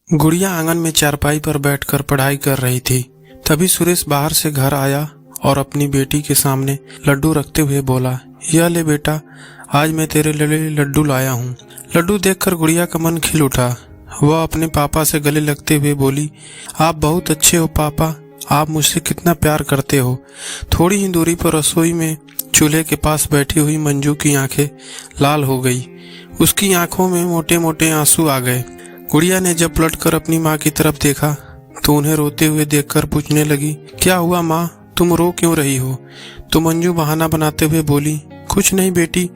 गुड़िया आंगन में चारपाई पर बैठकर पढ़ाई कर रही थी। तभी सुरेश बाहर से घर आया और अपनी बेटी के सामने लड्डू रखते हुए बोला, यह ले बेटा, आज मैं तेरे लिए लड्डू लाया हूँ। लड्डू देखकर गुड़िया का मन खिल उठा। वह अपने पापा से गले लगते हुए बोली, आप बहुत अच्छे हो पापा, आप मुझसे कितना प्यार करते हो। थोड़ी ही दूरी पर रसोई में चूल्हे के पास बैठी हुई मंजू की आंखें लाल हो गई। उसकी आंखों में मोटे मोटे आंसू आ गए। गुड़िया ने जब पलटकर अपनी माँ की तरफ देखा तो उन्हें रोते हुए देखकर पूछने लगी, क्या हुआ माँ, तुम रो क्यों रही हो? तो मंजू बहाना बनाते हुए बोली, कुछ नहीं बेटी,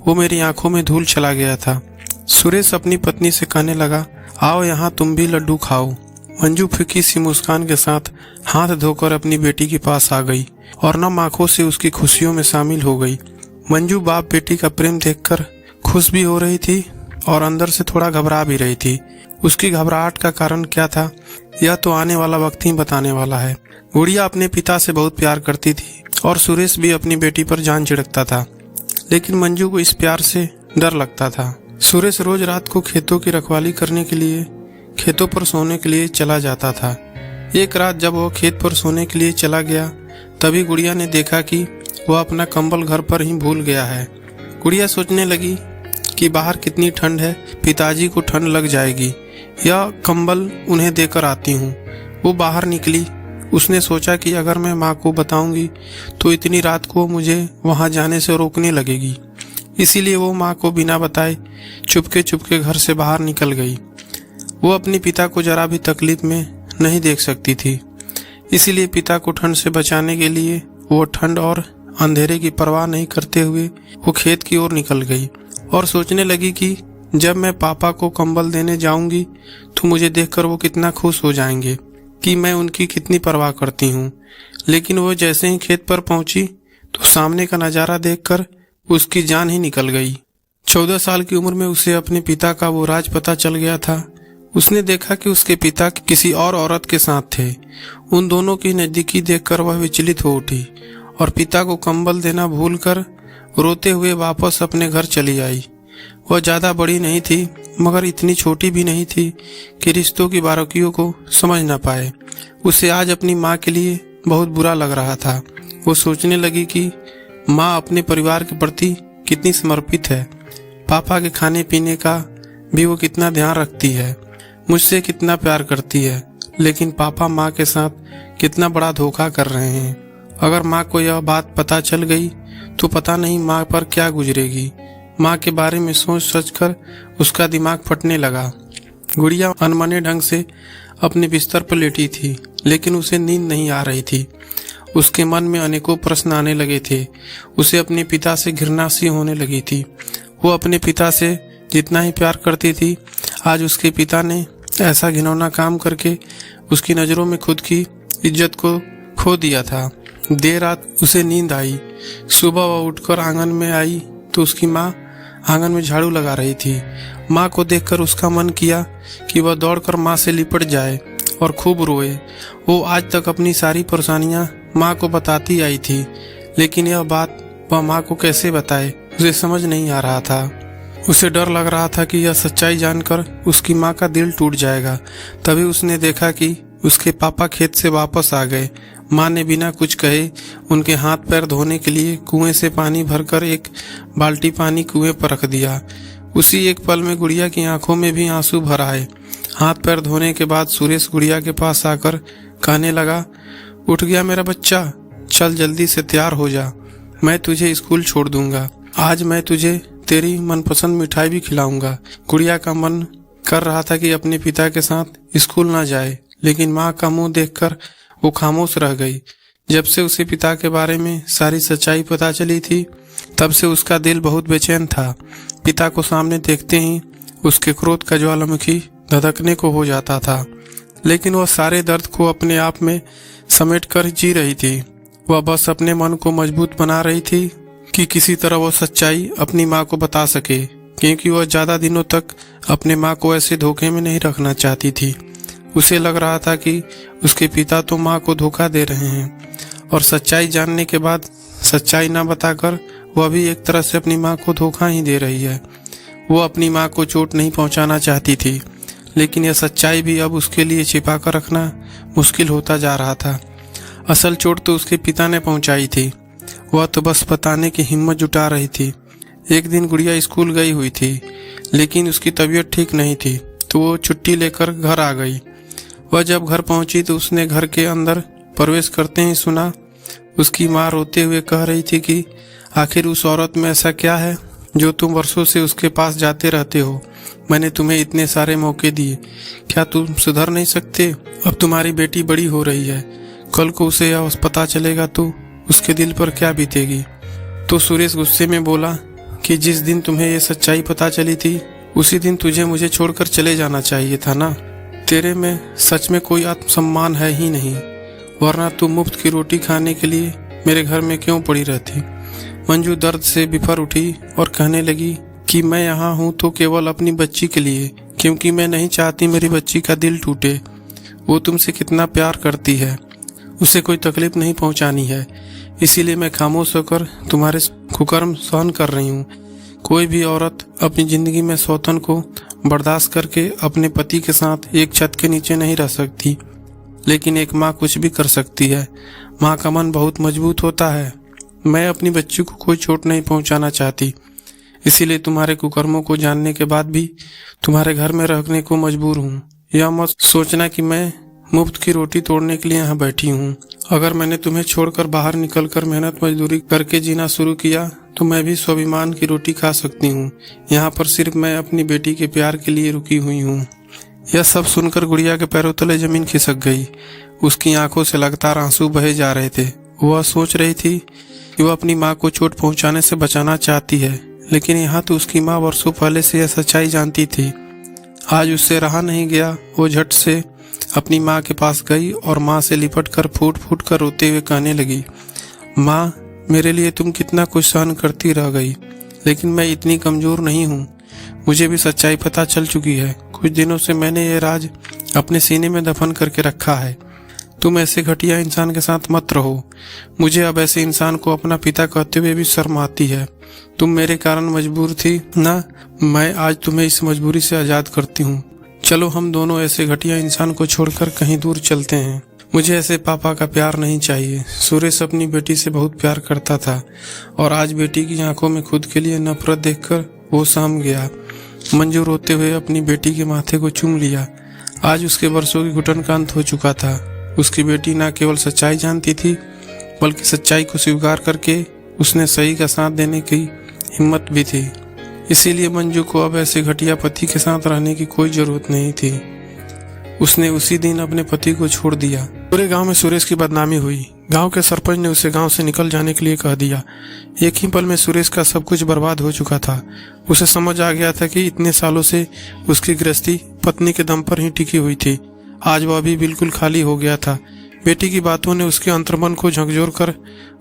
वो मेरी आंखों में धूल चला गया था। सुरेश अपनी पत्नी से कहने लगा, आओ यहाँ तुम भी लड्डू खाओ। मंजू फीकी सी मुस्कान के साथ हाथ धोकर अपनी बेटी के पास आ गई और नम आंखों से उसकी खुशियों में शामिल हो गई। मंजू बाप बेटी का प्रेम देखकर खुश भी हो रही थी और अंदर से थोड़ा घबरा भी रही थी। उसकी घबराहट का कारण क्या था, यह तो आने वाला वक्त ही बताने वाला है। गुड़िया अपने पिता से बहुत प्यार करती थी और सुरेश भी अपनी बेटी पर जान छिड़कता था, लेकिन मंजू को इस प्यार से डर लगता था। सुरेश रोज रात को खेतों की रखवाली करने के लिए खेतों पर सोने के लिए चला जाता था। एक रात जब वह खेत पर सोने के लिए चला गया, तभी गुड़िया ने देखा कि वह अपना कंबल घर पर ही भूल गया है। गुड़िया सोचने लगी कि बाहर कितनी ठंड है, पिताजी को ठंड लग जाएगी, यह कंबल उन्हें देकर आती हूँ। वो बाहर निकली। उसने सोचा कि अगर मैं माँ को बताऊंगी तो इतनी रात को मुझे वहाँ जाने से रोकने लगेगी। इसीलिए वो माँ को बिना बताए चुपके चुपके घर से बाहर निकल गई। वो अपने पिता को जरा भी तकलीफ में नहीं देख सकती थी, इसीलिए पिता को ठंड से बचाने के लिए वो ठंड और अंधेरे की परवाह नहीं करते हुए वो खेत की ओर निकल गई और सोचने लगी कि जब मैं पापा को कंबल देने जाऊंगी तो मुझे देखकर वो कितना खुश हो जाएंगे कि मैं उनकी कितनी परवाह करती हूँ। लेकिन वो जैसे ही खेत पर पहुंची तो सामने का नज़ारा देखकर उसकी जान ही निकल गई। 14 साल की उम्र में उसे अपने पिता का वो राज पता चल गया था। उसने देखा कि उसके पिता किसी और औरत के साथ थे। उन दोनों की नज़दीकी देखकर वह विचलित हो उठी और पिता को कंबल देना भूलकर रोते हुए वापस अपने घर चली आई। वह ज़्यादा बड़ी नहीं थी, मगर इतनी छोटी भी नहीं थी कि रिश्तों की बारीकियों को समझ न पाए। उसे आज अपनी माँ के लिए बहुत बुरा लग रहा था। वो सोचने लगी कि माँ अपने परिवार के प्रति कितनी समर्पित है, पापा के खाने पीने का भी वो कितना ध्यान रखती है, मुझसे कितना प्यार करती है, लेकिन पापा माँ के साथ कितना बड़ा धोखा कर रहे हैं। अगर माँ को यह बात पता चल गई तो पता नहीं माँ पर क्या गुजरेगी। माँ के बारे में सोच सोचकर उसका दिमाग फटने लगा। गुड़िया अनमने ढंग से अपने बिस्तर पर लेटी थी, लेकिन उसे नींद नहीं आ रही थी। उसके मन में अनेकों प्रश्न आने लगे थे। उसे अपने पिता से घृणा सी होने लगी थी। वो अपने पिता से जितना ही प्यार करती थी, आज उसके पिता ने ऐसा घिनौना काम करके उसकी नज़रों में खुद की इज्जत को खो दिया था। देर रात उसे नींद आई। सुबह वह उठकर आंगन में आई तो उसकी माँ आंगन में झाड़ू लगा रही थी। माँ को देखकर उसका मन किया कि वह दौड़कर माँ से लिपट जाए और खूब रोए। वो आज तक अपनी सारी परेशानियाँ माँ को बताती आई थी, लेकिन यह बात वह माँ को कैसे बताए, उसे समझ नहीं आ रहा था। उसे डर लग रहा था कि यह सच्चाई जानकर उसकी माँ का दिल टूट जाएगा। तभी उसने देखा कि उसके पापा खेत से वापस आ गए। माँ ने बिना कुछ कहे उनके हाथ पैर धोने के लिए कुएं से पानी भरकर एक बाल्टी पानी कुएं पर रख दिया। उसी एक पल में गुड़िया की आंखों में भी आंसू भर आए। हाथ पैर धोने के बाद सुरेश गुड़िया के पास आकर कहने लगा, उठ गया मेरा बच्चा, चल जल्दी से तैयार हो जा, मैं तुझे स्कूल छोड़ दूंगा। आज मैं तुझे तेरी मनपसंद मिठाई भी खिलाऊंगा। गुड़िया का मन कर रहा था कि अपने पिता के साथ स्कूल ना जाए, लेकिन माँ का मुंह देखकर वो खामोश रह गई। जब से उसे पिता के बारे में सारी सच्चाई पता चली थी, तब से उसका दिल बहुत बेचैन था। पिता को सामने देखते ही उसके क्रोध का ज्वालामुखी धधकने को हो जाता था, लेकिन वह सारे दर्द को अपने आप में समेट कर जी रही थी। वह बस अपने मन को मजबूत बना रही थी कि किसी तरह वो सच्चाई अपनी माँ को बता सके, क्योंकि वह ज़्यादा दिनों तक अपने माँ को ऐसे धोखे में नहीं रखना चाहती थी। उसे लग रहा था कि उसके पिता तो माँ को धोखा दे रहे हैं और सच्चाई जानने के बाद सच्चाई ना बताकर वह भी एक तरह से अपनी माँ को धोखा ही दे रही है। वो अपनी माँ को चोट नहीं पहुँचाना चाहती थी, लेकिन यह सच्चाई भी अब उसके लिए छिपा कर रखना मुश्किल होता जा रहा था। असल चोट तो उसके पिता ने पहुंचाई थी, वह तो बस बताने की हिम्मत जुटा रही थी। एक दिन गुड़िया स्कूल गई हुई थी, लेकिन उसकी तबीयत ठीक नहीं थी, तो वो छुट्टी लेकर घर आ गई। वह जब घर पहुंची तो उसने घर के अंदर प्रवेश करते ही सुना उसकी माँ रोते हुए कह रही थी कि आखिर उस औरत में ऐसा क्या है जो तुम वर्षों से उसके पास जाते रहते हो। मैंने तुम्हें इतने सारे मौके दिए, क्या तुम सुधर नहीं सकते? अब तुम्हारी बेटी बड़ी हो रही है, कल को उसे यह पता चलेगा तो उसके दिल पर क्या बीतेगी। तो सुरेश गुस्से में बोला कि जिस दिन तुम्हें ये सच्चाई पता चली थी उसी दिन तुझे मुझे छोड़कर चले जाना चाहिए था ना। तेरे में सच में कोई आत्मसम्मान है ही नहीं, वरना तू मुफ्त की रोटी खाने के लिए मेरे घर में क्यों पड़ी रहती। मंजू दर्द से बिफर उठी और कहने लगी कि मैं यहाँ हूँ तो केवल अपनी बच्ची के लिए, क्योंकि मैं नहीं चाहती मेरी बच्ची का दिल टूटे। वो तुमसे कितना प्यार करती है, उसे कोई तकलीफ नहीं पहुँचानी है, इसीलिए मैं खामोश होकर तुम्हारे कुकर्म सहन कर रही हूँ। कोई भी औरत अपनी जिंदगी में सौतन को बर्दाश्त करके अपने पति के साथ एक छत के नीचे नहीं रह सकती, लेकिन एक माँ कुछ भी कर सकती है। माँ का मन बहुत मजबूत होता है। मैं अपनी बच्ची को कोई चोट नहीं पहुंचाना चाहती, इसीलिए तुम्हारे कुकर्मों को जानने के बाद भी तुम्हारे घर में रहने को मजबूर हूँ। यह मत सोचना कि मैं मुफ्त की रोटी तोड़ने के लिए यहाँ बैठी हूँ। अगर मैंने तुम्हें छोड़कर बाहर निकलकर मेहनत मजदूरी करके जीना शुरू किया तो मैं भी स्वाभिमान की रोटी खा सकती हूँ। यहाँ पर सिर्फ मैं अपनी बेटी के प्यार के लिए रुकी हुई हूँ। यह सब सुनकर गुड़िया के पैरों तले जमीन खिसक गई। उसकी आंखों से लगातार आंसू बहे जा रहे थे। वह सोच रही थी कि वह अपनी माँ को चोट पहुंचाने से बचाना चाहती है, लेकिन यहाँ तो उसकी माँ वर्षों पहले से यह सच्चाई जानती थी। आज उससे रहा नहीं गया। वो झट से अपनी माँ के पास गई और माँ से लिपट कर फूट फूट कर रोते हुए कहने लगी, माँ, मेरे लिए तुम कितना कुछ सहन करती रह गई, लेकिन मैं इतनी कमज़ोर नहीं हूँ। मुझे भी सच्चाई पता चल चुकी है। कुछ दिनों से मैंने ये राज अपने सीने में दफन करके रखा है। तुम ऐसे घटिया इंसान के साथ मत रहो। मुझे अब ऐसे इंसान को अपना पिता कहते हुए भी शर्म आती है। तुम मेरे कारण मजबूर थी ना, मैं आज तुम्हें इस मजबूरी से आज़ाद करती हूँ। चलो हम दोनों ऐसे घटिया इंसान को छोड़कर कहीं दूर चलते हैं। मुझे ऐसे पापा का प्यार नहीं चाहिए। सुरेश अपनी बेटी से बहुत प्यार करता था और आज बेटी की आंखों में खुद के लिए नफरत देखकर वो सहम गया। मंजू रोते हुए अपनी बेटी के माथे को चूम लिया। आज उसके वर्षों की घुटन का अंत हो चुका था। उसकी बेटी न केवल सच्चाई जानती थी, बल्कि सच्चाई को स्वीकार करके उसने सही का साथ देने की हिम्मत भी थी। इसीलिए मंजू को अब ऐसे घटिया पति के साथ रहने की कोई जरूरत नहीं थी। उसने उसी दिन अपने पति को छोड़ दिया। पूरे गांव में सुरेश की बदनामी हुई। गांव के सरपंच ने उसे गांव से निकल जाने के लिए कह दिया। एक ही पल में सुरेश का सब कुछ बर्बाद हो चुका था। उसे समझ आ गया था कि इतने सालों से उसकी गृहस्थी पत्नी के दम पर ही टिकी हुई थी। आज वह भी बिल्कुल खाली हो गया था। बेटी की बातों ने उसके अंतर्मन को झकझोर कर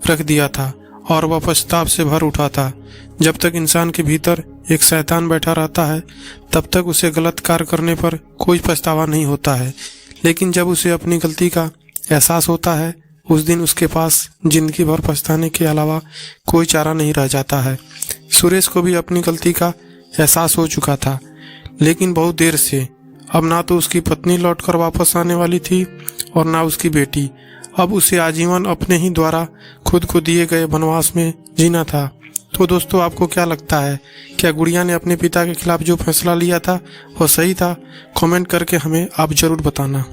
रख दिया था और वह पछताव से भर उठा था। जब तक इंसान के भीतर एक शैतान बैठा रहता है, तब तक उसे गलत कार्य करने पर कोई पछतावा नहीं होता है, लेकिन जब उसे अपनी गलती का एहसास होता है, उस दिन उसके पास जिंदगी भर पछताने के अलावा कोई चारा नहीं रह जाता है। सुरेश को भी अपनी गलती का एहसास हो चुका था, लेकिन बहुत देर से। अब ना तो उसकी पत्नी लौटकर वापस आने वाली थी और ना उसकी बेटी। अब उसे आजीवन अपने ही द्वारा खुद को दिए गए वनवास में जीना था। तो दोस्तों, आपको क्या लगता है, क्या गुड़िया ने अपने पिता के खिलाफ जो फैसला लिया था वह सही था? कमेंट करके हमें आप जरूर बताना।